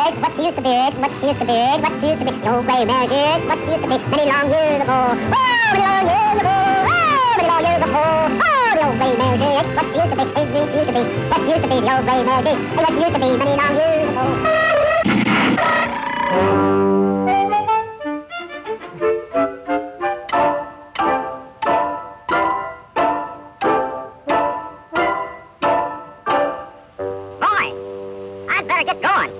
big, what she used to be, what she used to be, what she used to be. The old gray mare did what she used to be many long years ago. Oh, many long years ago. Oh, many long years ago. Oh, the old gray mare did what she used to be, what she used to be, what she used to be. The old gray mare did what she used to be many long years ago. Get going.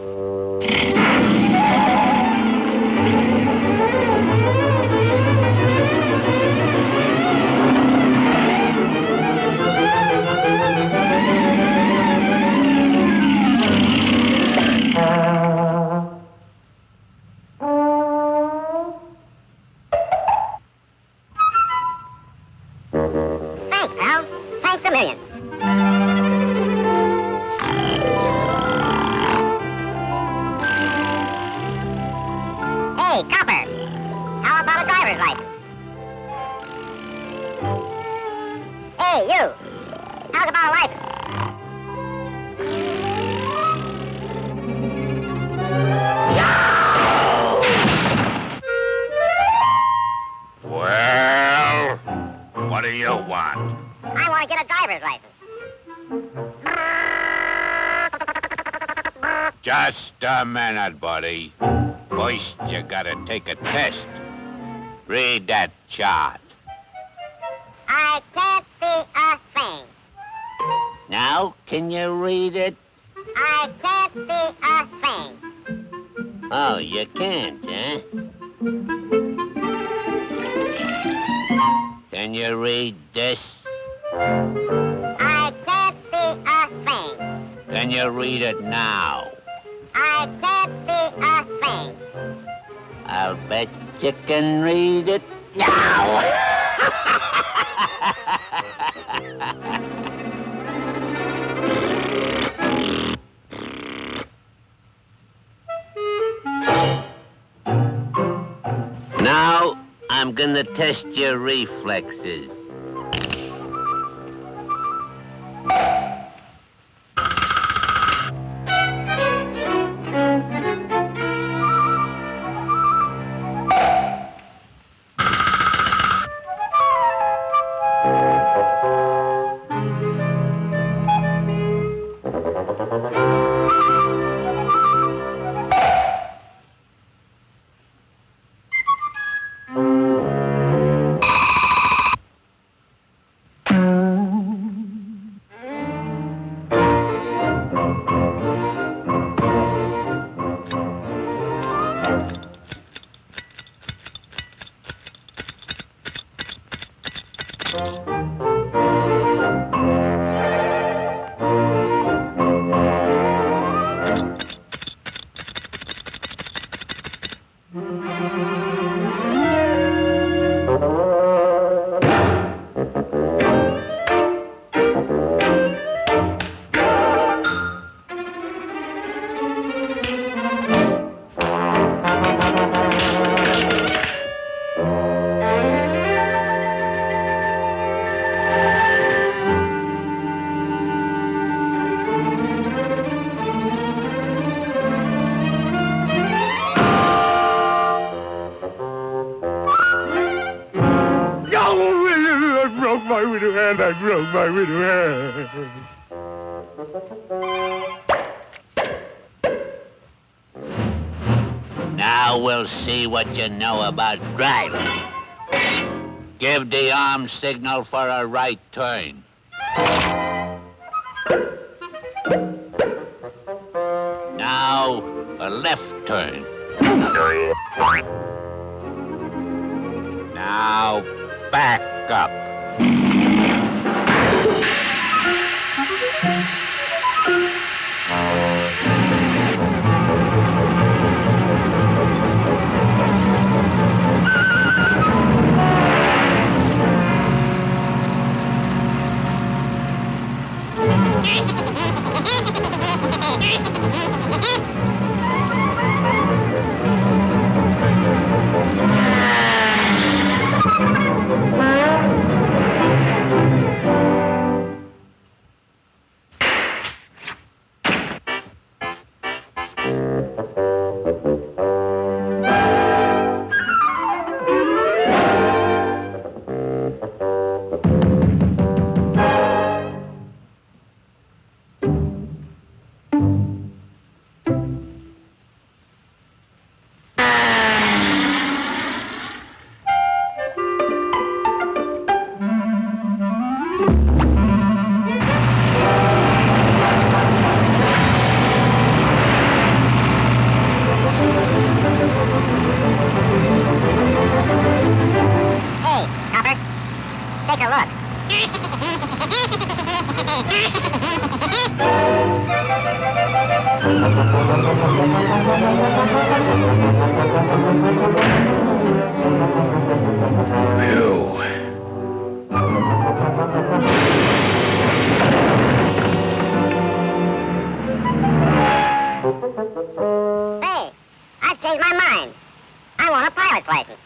Thanks, pal. Thanks a million. Hey, copper, how about a driver's license? Hey, you, how's about a license? Well, what do you want? I want to get a driver's license. Just a minute, buddy. First, you gotta take a test. Read that chart. I can't see a thing. Now, can you read it? I can't see a thing. Oh, you can't, eh? Can you read this? I can't see a thing. Can you read it now? I can't see a thing. I'll bet you can read it now. Now, I'm gonna test your reflexes. I broke my little hand. Now we'll see what you know about driving. Give the arm signal for a right turn. Now, a left turn. Now, back up. Say, I've changed my mind. I want a pilot's license.